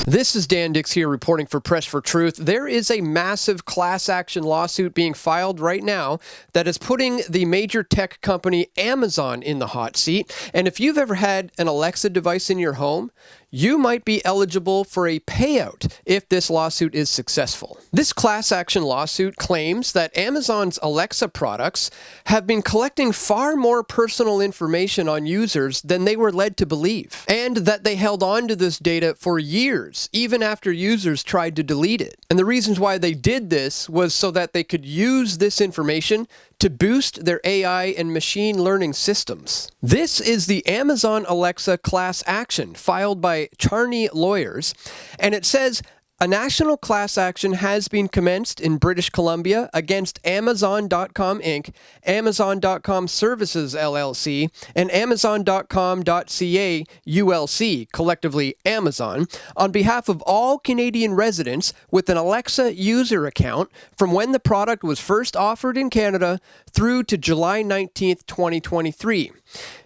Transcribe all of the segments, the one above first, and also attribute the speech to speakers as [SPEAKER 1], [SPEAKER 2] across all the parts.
[SPEAKER 1] This is Dan Dicks here reporting for Press for Truth. There is a massive class action lawsuit being filed right now that is putting the major tech company Amazon in the hot seat. And if you've ever had an Alexa device in your home, you might be eligible for a payout if this lawsuit is successful. This class action lawsuit claims that Amazon's Alexa products have been collecting far more personal information on users than they were led to believe, and that they held on to this data for years, even after users tried to delete it. And the reasons why they did this was so that they could use this information to boost their AI and machine learning systems. This is the Amazon Alexa class action filed by Charney lawyers, and it says a national class action has been commenced in British Columbia against Amazon.com Inc., Amazon.com Services LLC, and Amazon.com.ca ULC, collectively Amazon, on behalf of all Canadian residents with an Alexa user account from when the product was first offered in Canada through to July 19th, 2023.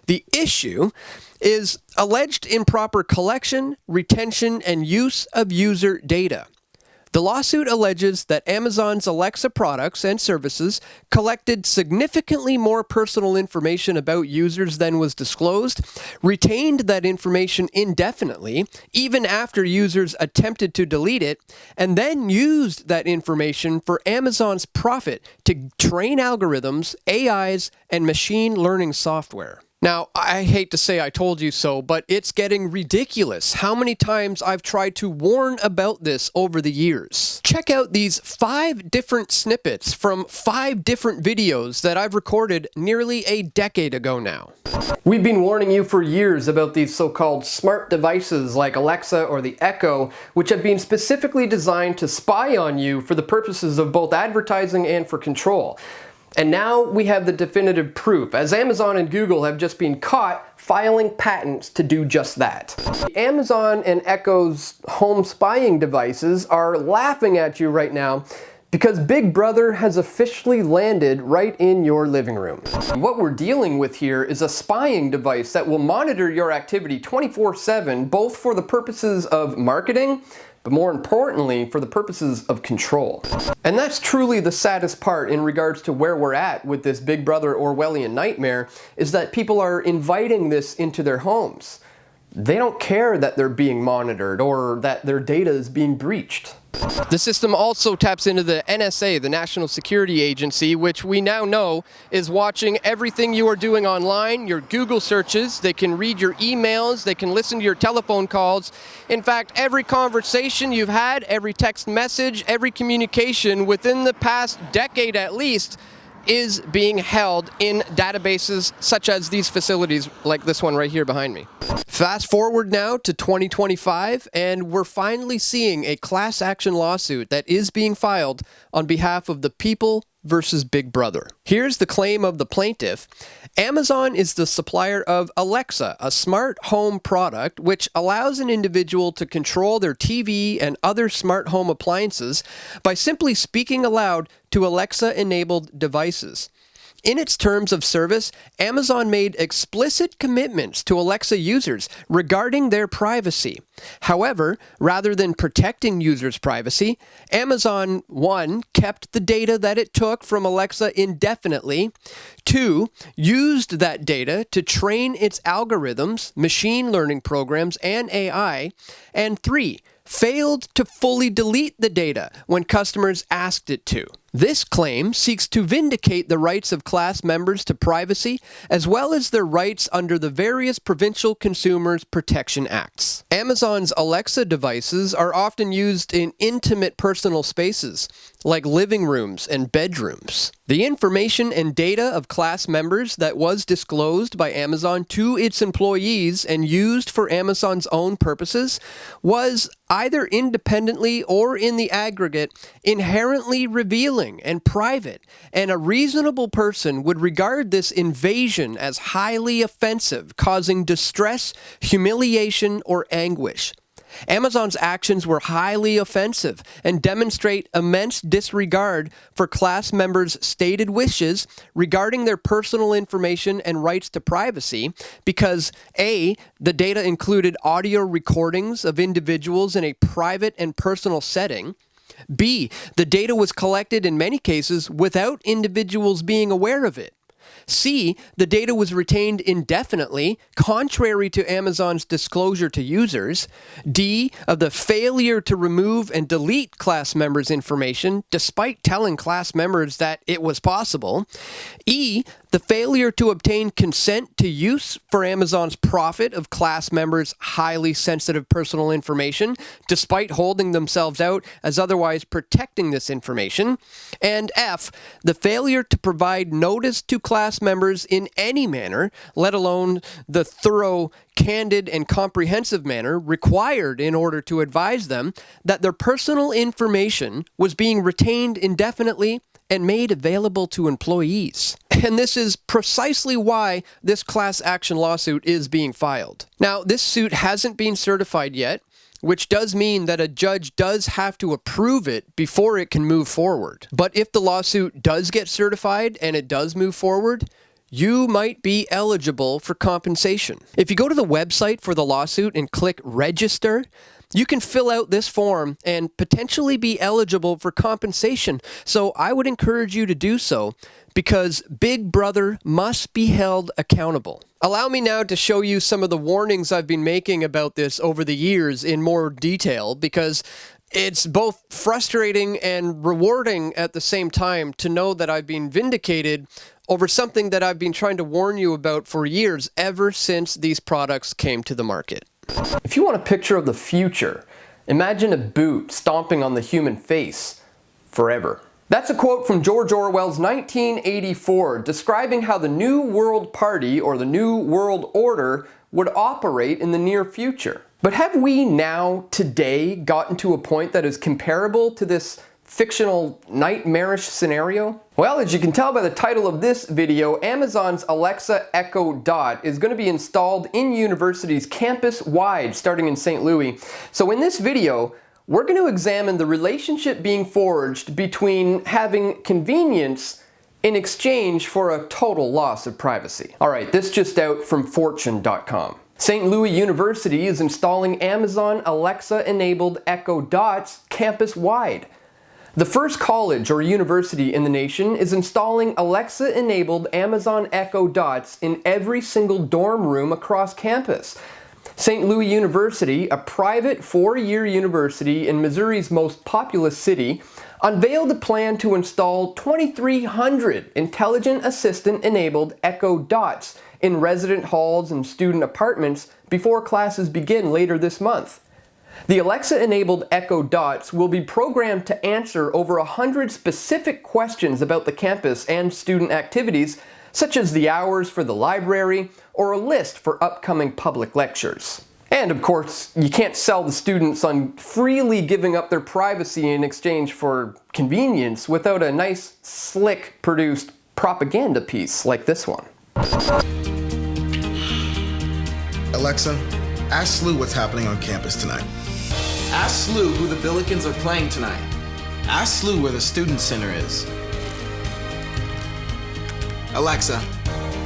[SPEAKER 1] The issue is alleged improper collection, retention, and use of user data. The lawsuit alleges that Amazon's Alexa products and services collected significantly more personal information about users than was disclosed, retained that information indefinitely, even after users attempted to delete it, and then used that information for Amazon's profit to train algorithms, AIs, and machine learning software. Now, I hate to say I told you so, but it's getting ridiculous how many times I've tried to warn about this over the years. Check out these 5 different snippets from 5 different videos that I've recorded nearly a decade ago now. We've been warning you for years about these so-called smart devices like Alexa or the Echo, which have been specifically designed to spy on you for the purposes of both advertising and for control. And now we have the definitive proof, as Amazon and Google have just been caught filing patents to do just that. Amazon and Echo's home spying devices are laughing at you right now because Big Brother has officially landed right in your living room. What we're dealing with here is a spying device that will monitor your activity 24/7, both for the purposes of marketing, but more importantly, for the purposes of control. And that's truly the saddest part in regards to where we're at with this Big Brother Orwellian nightmare, is that people are inviting this into their homes. They don't care that they're being monitored or that their data is being breached. The system also taps into the NSA, the National Security Agency, which we now know is watching everything you are doing online, your Google searches. They can read your emails, they can listen to your telephone calls. In fact, every conversation you've had, every text message, every communication within the past decade at least is being held in databases such as these facilities like this one right here behind me. Fast forward now to 2025, and we're finally seeing a class action lawsuit that is being filed on behalf of the people versus Big Brother. Here's the claim of the plaintiff. Amazon is the supplier of Alexa, a smart home product which allows an individual to control their TV and other smart home appliances by simply speaking aloud to Alexa-enabled devices. In its terms of service, Amazon made explicit commitments to Alexa users regarding their privacy. However, rather than protecting users' privacy, Amazon, 1, kept the data that it took from Alexa indefinitely, 2, used that data to train its algorithms, machine learning programs, and AI, and 3, failed to fully delete the data when customers asked it to. This claim seeks to vindicate the rights of class members to privacy, as well as their rights under the various provincial Consumers Protection Acts. Amazon's Alexa devices are often used in intimate personal spaces, like living rooms and bedrooms. The information and data of class members that was disclosed by Amazon to its employees and used for Amazon's own purposes was, either independently or in the aggregate, inherently revealing and private, and a reasonable person would regard this invasion as highly offensive, causing distress, humiliation, or anguish. Amazon's actions were highly offensive and demonstrate immense disregard for class members' stated wishes regarding their personal information and rights to privacy because A, the data included audio recordings of individuals in a private and personal setting, B, the data was collected in many cases without individuals being aware of it, C, the data was retained indefinitely, contrary to Amazon's disclosure to users. D, of the failure to remove and delete class members' information, despite telling class members that it was possible. E, the failure to obtain consent to use for Amazon's profit of class members' highly sensitive personal information, despite holding themselves out as otherwise protecting this information. And F, the failure to provide notice to class members in any manner, let alone the thorough, candid, and comprehensive manner required in order to advise them that their personal information was being retained indefinitely and made available to employees. And this is precisely why this class action lawsuit is being filed. Now, this suit hasn't been certified yet, which does mean that a judge does have to approve it before it can move forward. But if the lawsuit does get certified and it does move forward, you might be eligible for compensation. If you go to the website for the lawsuit and click register, you can fill out this form and potentially be eligible for compensation. So I would encourage you to do so because Big Brother must be held accountable. Allow me now to show you some of the warnings I've been making about this over the years in more detail because it's both frustrating and rewarding at the same time to know that I've been vindicated over something that I've been trying to warn you about for years ever since these products came to the market. If you want a picture of the future, imagine a boot stomping on the human face forever. That's a quote from George Orwell's 1984, describing how the New World Party or the New World Order would operate in the near future. But have we now, today, gotten to a point that is comparable to this fictional nightmarish scenario? Well, as you can tell by the title of this video, Amazon's Alexa Echo Dot is going to be installed in universities campus-wide starting in St. Louis. So in this video, we're going to examine the relationship being forged between having convenience in exchange for a total loss of privacy. Alright, this just out from Fortune.com. St. Louis University is installing Amazon Alexa-enabled Echo Dots campus-wide. The first college or university in the nation is installing Alexa-enabled Amazon Echo Dots in every single dorm room across campus. St. Louis University, a private 4-year university in Missouri's most populous city, unveiled a plan to install 2,300 intelligent assistant-enabled Echo Dots in resident halls and student apartments before classes begin later this month. The Alexa-enabled Echo Dots will be programmed to answer over 100 specific questions about the campus and student activities, such as the hours for the library or a list for upcoming public lectures. And of course, you can't sell the students on freely giving up their privacy in exchange for convenience without a nice, slick produced propaganda piece like this one.
[SPEAKER 2] Alexa, ask Slew what's happening on campus tonight.
[SPEAKER 3] Ask Slew who the Billikens are playing tonight.
[SPEAKER 2] Ask Slew where the student center is.
[SPEAKER 3] Alexa,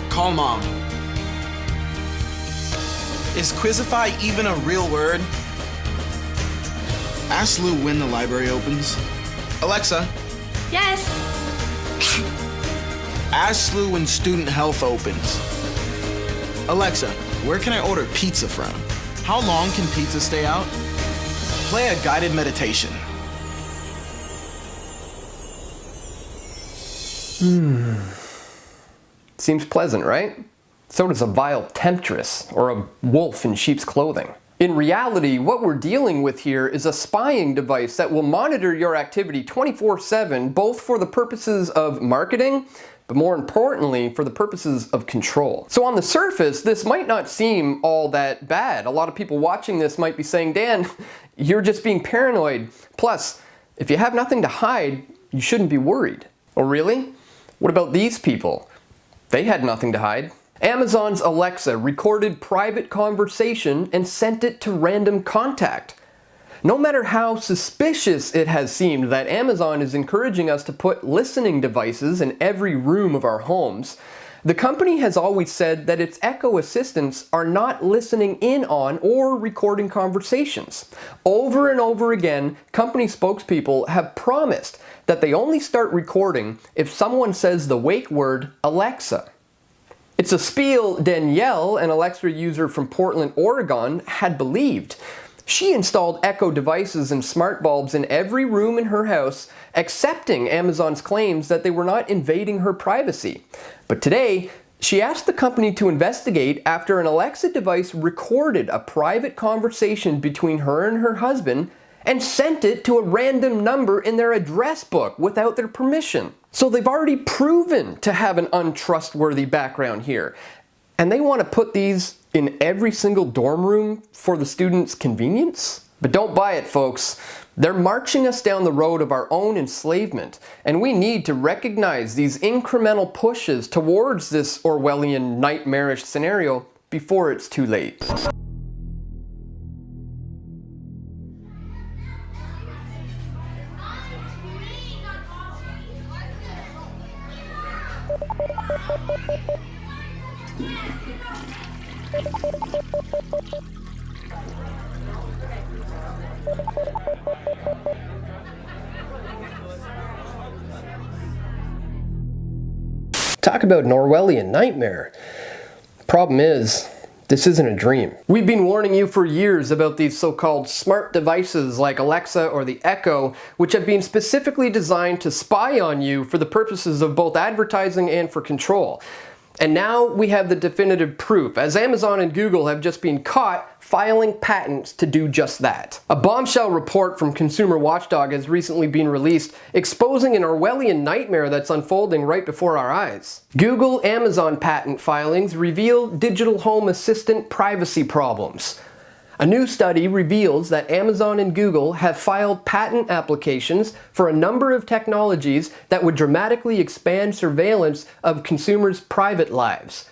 [SPEAKER 3] call Mom. Is Quizify even a real word?
[SPEAKER 2] Ask Slew when the library opens. Alexa,
[SPEAKER 4] Yes.
[SPEAKER 2] ask Slew when student health opens. Alexa, where can I order pizza from? How long can pizza stay out?
[SPEAKER 3] Play a guided meditation.
[SPEAKER 1] Seems pleasant, right? So does a vile temptress or a wolf in sheep's clothing. In reality, what we're dealing with here is a spying device that will monitor your activity 24/7, both for the purposes of marketing, but more importantly, for the purposes of control. So on the surface, this might not seem all that bad. A lot of people watching this might be saying, Dan, you're just being paranoid. Plus, if you have nothing to hide, you shouldn't be worried. Oh, really? What about these people? They had nothing to hide. Amazon's Alexa recorded private conversation and sent it to random contact. No matter how suspicious it has seemed that Amazon is encouraging us to put listening devices in every room of our homes, the company has always said that its Echo assistants are not listening in on or recording conversations. Over and over again, company spokespeople have promised that they only start recording if someone says the wake word Alexa. It's a spiel Danielle, an Alexa user from Portland, Oregon, had believed. She installed Echo devices and smart bulbs in every room in her house, accepting Amazon's claims that they were not invading her privacy. But today, she asked the company to investigate after an Alexa device recorded a private conversation between her and her husband and sent it to a random number in their address book without their permission. So they've already proven to have an untrustworthy background here. And they want to put these in every single dorm room for the students' convenience? But don't buy it, folks. They're marching us down the road of our own enslavement, and we need to recognize these incremental pushes towards this Orwellian nightmarish scenario before it's too late. Talk about an Orwellian nightmare. Problem is, this isn't a dream. We've been warning you for years about these so-called smart devices like Alexa or the Echo, which have been specifically designed to spy on you for the purposes of both advertising and for control. And now we have the definitive proof, as Amazon and Google have just been caught filing patents to do just that. A bombshell report from Consumer Watchdog has recently been released, exposing an Orwellian nightmare that's unfolding right before our eyes. Google-Amazon patent filings reveal digital home assistant privacy problems. A new study reveals that Amazon and Google have filed patent applications for a number of technologies that would dramatically expand surveillance of consumers' private lives.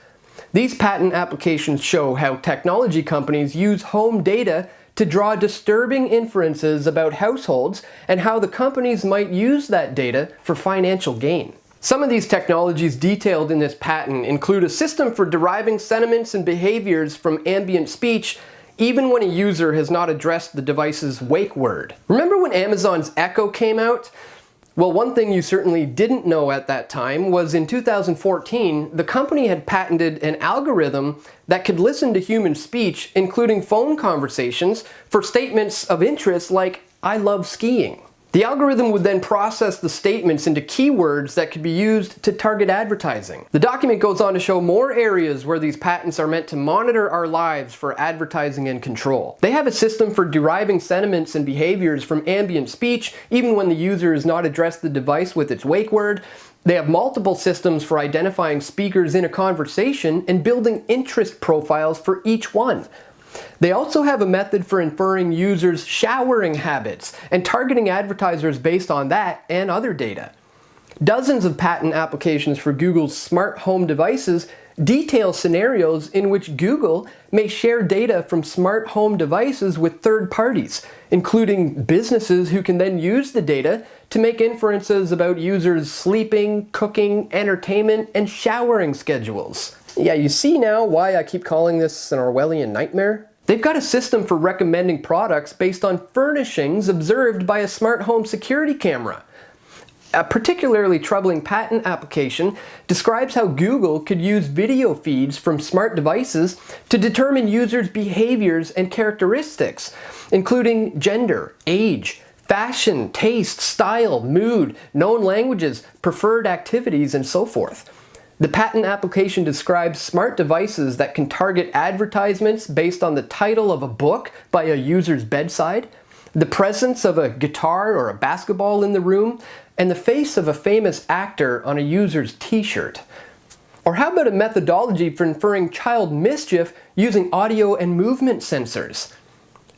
[SPEAKER 1] These patent applications show how technology companies use home data to draw disturbing inferences about households and how the companies might use that data for financial gain. Some of these technologies detailed in this patent include a system for deriving sentiments and behaviors from ambient speech even when a user has not addressed the device's wake word. Remember when Amazon's Echo came out? Well, one thing you certainly didn't know at that time was in 2014, the company had patented an algorithm that could listen to human speech, including phone conversations, for statements of interest like, "I love skiing." The algorithm would then process the statements into keywords that could be used to target advertising. The document goes on to show more areas where these patents are meant to monitor our lives for advertising and control. They have a system for deriving sentiments and behaviors from ambient speech, even when the user has not addressed the device with its wake word. They have multiple systems for identifying speakers in a conversation and building interest profiles for each one. They also have a method for inferring users' showering habits and targeting advertisers based on that and other data. Dozens of patent applications for Google's smart home devices detail scenarios in which Google may share data from smart home devices with third parties, including businesses who can then use the data to make inferences about users' sleeping, cooking, entertainment, and showering schedules. Yeah, you see now why I keep calling this an Orwellian nightmare? They've got a system for recommending products based on furnishings observed by a smart home security camera. A particularly troubling patent application describes how Google could use video feeds from smart devices to determine users' behaviors and characteristics, including gender, age, fashion, taste, style, mood, known languages, preferred activities, and so forth. The patent application describes smart devices that can target advertisements based on the title of a book by a user's bedside, the presence of a guitar or a basketball in the room, and the face of a famous actor on a user's t-shirt. Or how about a methodology for inferring child mischief using audio and movement sensors?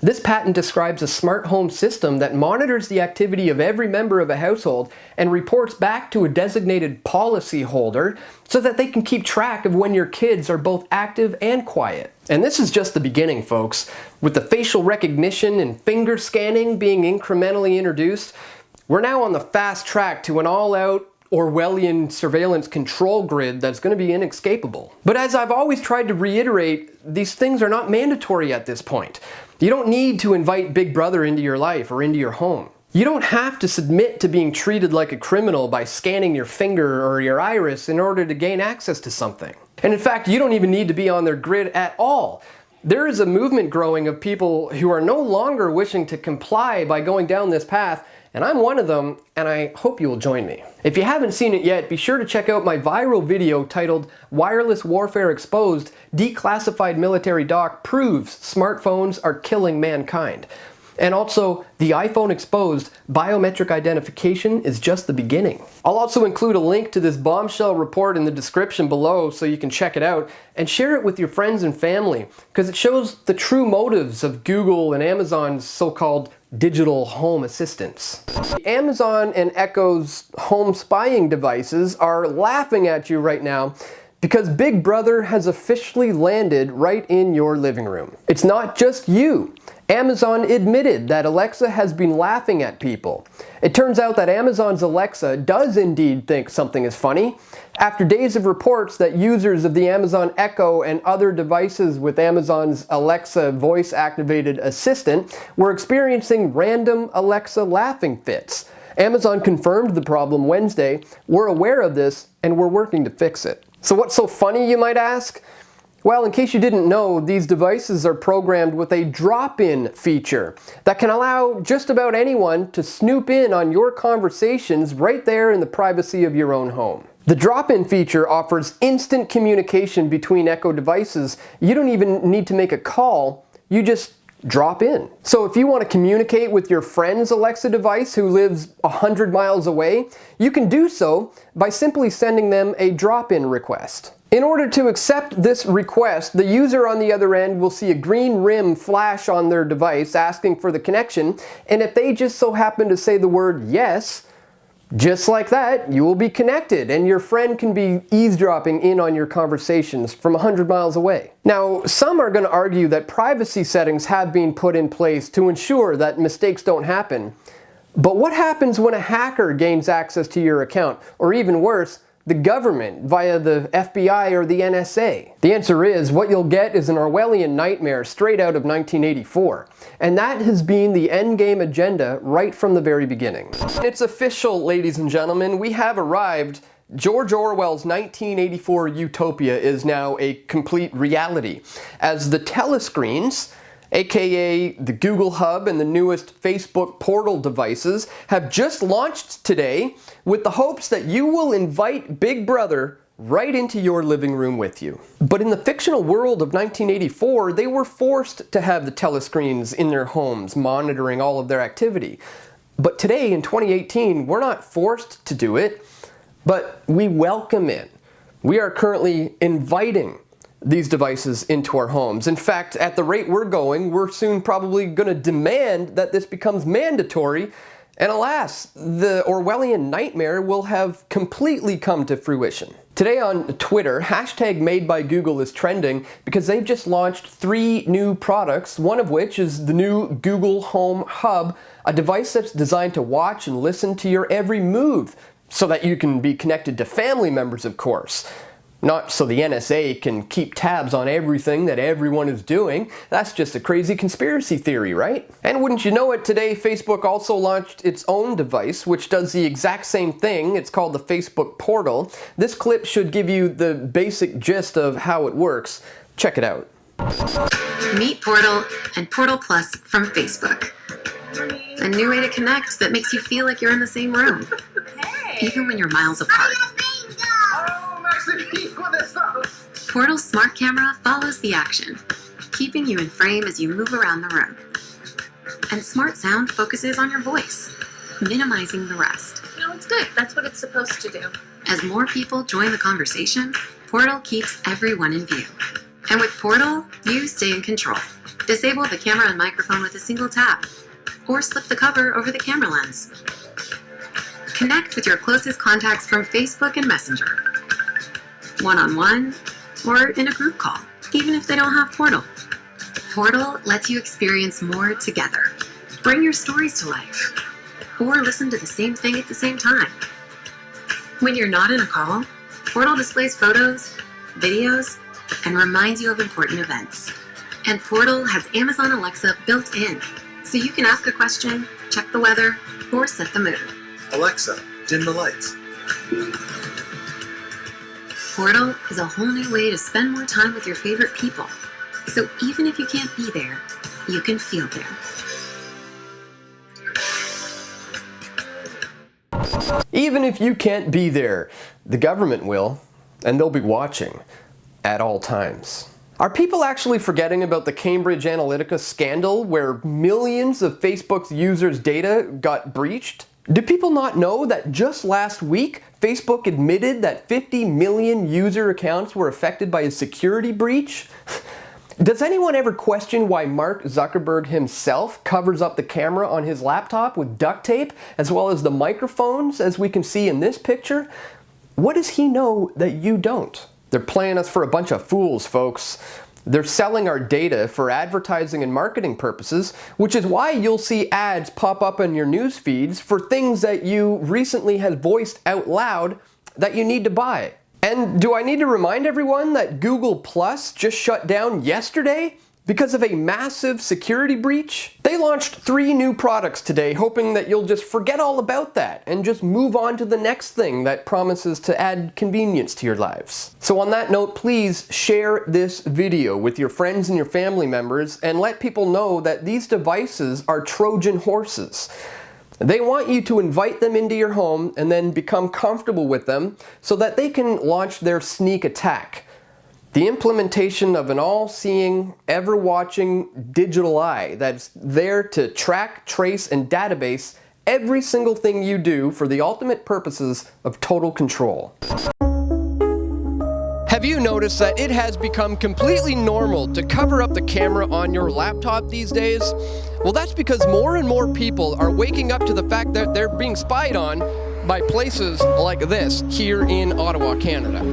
[SPEAKER 1] This patent describes a smart home system that monitors the activity of every member of a household and reports back to a designated policy holder so that they can keep track of when your kids are both active and quiet. And this is just the beginning, folks. With the facial recognition and finger scanning being incrementally introduced, we're now on the fast track to an all-out Orwellian surveillance control grid that's going to be inescapable. But as I've always tried to reiterate, these things are not mandatory at this point. You don't need to invite Big Brother into your life or into your home. You don't have to submit to being treated like a criminal by scanning your finger or your iris in order to gain access to something. And in fact, you don't even need to be on their grid at all. There is a movement growing of people who are no longer wishing to comply by going down this path, and I'm one of them, and I hope you will join me. If you haven't seen it yet, be sure to check out my viral video titled "Wireless Warfare Exposed, Declassified Military Doc Proves Smartphones Are Killing Mankind." And also, "The iPhone Exposed, Biometric Identification is Just the Beginning." I'll also include a link to this bombshell report in the description below so you can check it out and share it with your friends and family, because it shows the true motives of Google and Amazon's so-called digital home assistants. Amazon and Echo's home spying devices are laughing at you right now because Big Brother has officially landed right in your living room. It's not just you. Amazon admitted that Alexa has been laughing at people. It turns out that Amazon's Alexa does indeed think something is funny. After days of reports that users of the Amazon Echo and other devices with Amazon's Alexa voice-activated assistant were experiencing random Alexa laughing fits. Amazon confirmed the problem Wednesday. We're aware of this and we're working to fix it. So what's so funny, you might ask? Well, in case you didn't know, these devices are programmed with a drop-in feature that can allow just about anyone to snoop in on your conversations right there in the privacy of your own home. The drop-in feature offers instant communication between Echo devices. You don't even need to make a call, you just drop in. So if you want to communicate with your friend's Alexa device who lives 100 miles away, you can do so by simply sending them a drop-in request. In order to accept this request, the user on the other end will see a green rim flash on their device asking for the connection, and if they just so happen to say the word yes, just like that, you will be connected and your friend can be eavesdropping in on your conversations from 100 miles away. Now, some are going to argue that privacy settings have been put in place to ensure that mistakes don't happen. But what happens when a hacker gains access to your account, or even worse, the government via the FBI or the NSA? The answer is, what you'll get is an Orwellian nightmare straight out of 1984. And that has been the endgame agenda right from the very beginning. It's official, ladies and gentlemen, we have arrived. George Orwell's 1984 utopia is now a complete reality, as the telescreens, aka the Google Hub and the newest Facebook Portal devices, have just launched today with the hopes that you will invite Big Brother right into your living room with you. But in the fictional world of 1984, they were forced to have the telescreens in their homes monitoring all of their activity. But today, in 2018, we're not forced to do it, but we welcome it. We are currently inviting these devices into our homes. In fact, at the rate we're going, we're soon probably going to demand that this becomes mandatory, and alas, the Orwellian nightmare will have completely come to fruition. Today on Twitter, #MadeByGoogle is trending because they've just launched 3 new products, one of which is the new Google Home Hub, a device that's designed to watch and listen to your every move so that you can be connected to family members, of course. Not so the NSA can keep tabs on everything that everyone is doing. That's just a crazy conspiracy theory, right? And wouldn't you know it, today Facebook also launched its own device, which does the exact same thing. It's called the Facebook Portal. This clip should give you the basic gist of how it works. Check it out.
[SPEAKER 4] Meet Portal and Portal Plus from Facebook. A new way to connect that makes you feel like you're in the same room, even when you're miles apart. Portal's smart camera follows the action, keeping you in frame as you move around the room. And smart sound focuses on your voice, minimizing the rest.
[SPEAKER 5] You know, it's good. That's what it's supposed to do.
[SPEAKER 4] As more people join the conversation, Portal keeps everyone in view. And with Portal, you stay in control. Disable the camera and microphone with a single tap, or slip the cover over the camera lens. Connect with your closest contacts from Facebook and Messenger, one-on-one, or in a group call. even if they don't have Portal. Portal lets you experience more together. Bring your stories to life, or listen to the same thing at the same time. When you're not in a call, Portal displays photos, videos, and reminds you of important events. And Portal has Amazon Alexa built in, so you can ask a question, check the weather, or set the mood.
[SPEAKER 6] Alexa, dim the lights.
[SPEAKER 4] Portal is a whole new way to spend more time with your favorite people. So even if you can't be there, you can feel there.
[SPEAKER 1] Even if you can't be there, the government will, and they'll be watching at all times. Are people actually forgetting about the Cambridge Analytica scandal where millions of Facebook's users' data got breached? Do people not know that just last week, Facebook admitted that 50 million user accounts were affected by a security breach? Does anyone ever question why Mark Zuckerberg himself covers up the camera on his laptop with duct tape, as well as the microphones, as we can see in this picture? What does he know that you don't? They're playing us for a bunch of fools, folks. They're selling our data for advertising and marketing purposes, which is why you'll see ads pop up in your news feeds for things that you recently have voiced out loud that you need to buy. And do I need to remind everyone that Google Plus just shut down yesterday because of a massive security breach? They launched 3 new products today, hoping that you'll just forget all about that and just move on to the next thing that promises to add convenience to your lives. So on that note, please share this video with your friends and your family members and let people know that these devices are Trojan horses. They want you to invite them into your home and then become comfortable with them so that they can launch their sneak attack. The implementation of an all-seeing, ever-watching digital eye that's there to track, trace, and database every single thing you do for the ultimate purposes of total control. Have you noticed that it has become completely normal to cover up the camera on your laptop these days? Well, that's because more and more people are waking up to the fact that they're being spied on by places like this here in Ottawa, Canada.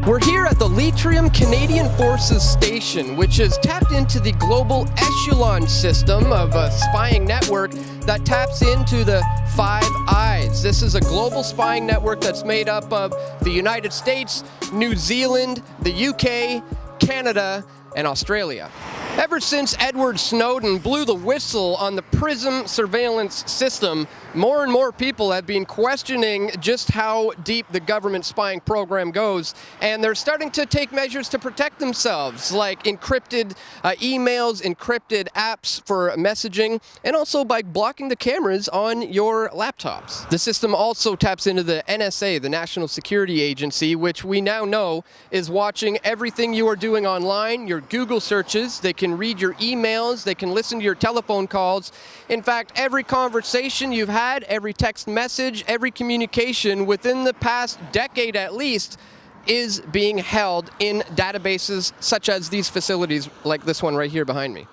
[SPEAKER 1] We're here at the Leitrim Canadian Forces Station, which is tapped into the global Echelon system of a spying network that taps into the Five Eyes. This is a global spying network that's made up of the United States, New Zealand, the UK, Canada, and Australia. Ever since Edward Snowden blew the whistle on the PRISM surveillance system, more and more people have been questioning just how deep the government spying program goes, and they're starting to take measures to protect themselves, like encrypted emails, encrypted apps for messaging, and also by blocking the cameras on your laptops. The system also taps into the NSA, the National Security Agency, which we now know is watching everything you are doing online, your Google searches. They can read your emails, they can listen to your telephone calls. In fact, every conversation you've had, every text message, every communication within the past decade at least is being held in databases such as these facilities like this one right here behind me.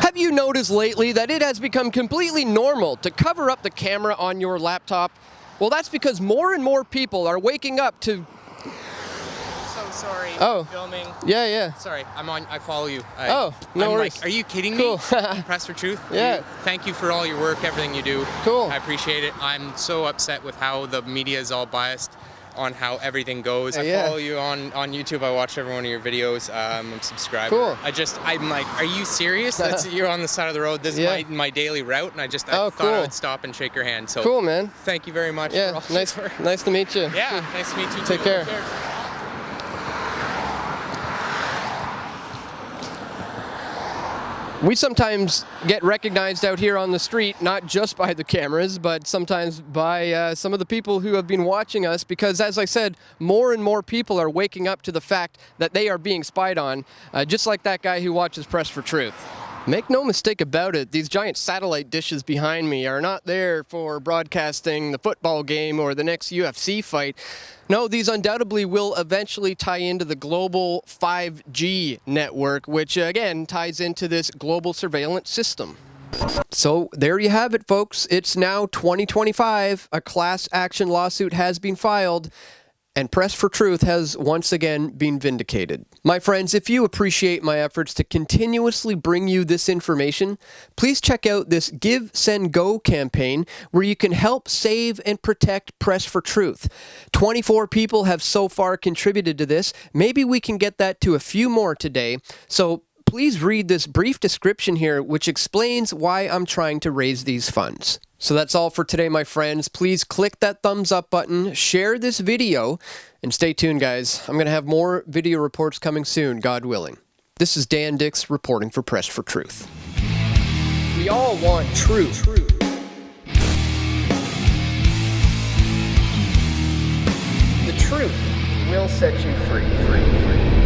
[SPEAKER 1] Have you noticed lately that it has become completely normal to cover up the camera on your laptop? Well, that's because more and more people are waking up to...
[SPEAKER 7] Sorry.
[SPEAKER 1] Oh.
[SPEAKER 7] Filming.
[SPEAKER 1] Yeah.
[SPEAKER 7] Sorry, I follow you.
[SPEAKER 1] No worries.
[SPEAKER 7] Like, are you kidding
[SPEAKER 1] Cool.
[SPEAKER 7] me? Press for Truth?
[SPEAKER 1] Yeah.
[SPEAKER 7] Thank you for all your work, everything you do.
[SPEAKER 1] Cool.
[SPEAKER 7] I appreciate it. I'm so upset with how the media is all biased on how everything goes. I follow you on YouTube. I watch every one of your videos. I'm a subscriber.
[SPEAKER 1] Cool.
[SPEAKER 7] I'm like, are you serious? You're on the side of the road. This is my daily route, and I thought I would stop and shake your hand. So
[SPEAKER 1] cool, man.
[SPEAKER 7] Thank you very much.
[SPEAKER 1] Yeah,
[SPEAKER 7] for all
[SPEAKER 1] nice to meet you.
[SPEAKER 7] Yeah, nice to meet you too.
[SPEAKER 1] Take care. We sometimes get recognized out here on the street, not just by the cameras, but sometimes by some of the people who have been watching us, because as I said, more and more people are waking up to the fact that they are being spied on, just like that guy who watches Press for Truth. Make no mistake about it, these giant satellite dishes behind me are not there for broadcasting the football game or the next UFC fight. No, these undoubtedly will eventually tie into the global 5G network, which again ties into this global surveillance system. So there you have it, folks. It's now 2025. A class action lawsuit has been filed, and Press for Truth has once again been vindicated. My friends, if you appreciate my efforts to continuously bring you this information, please check out this Give, Send, Go campaign where you can help save and protect Press for Truth. 24 people have so far contributed to this. Maybe we can get that to a few more today. So please read this brief description here, which explains why I'm trying to raise these funds. So that's all for today, my friends. Please click that thumbs up button, share this video, and stay tuned, guys. I'm going to have more video reports coming soon, God willing. This is Dan Dicks reporting for Press for Truth. We all want truth. The truth will set you free.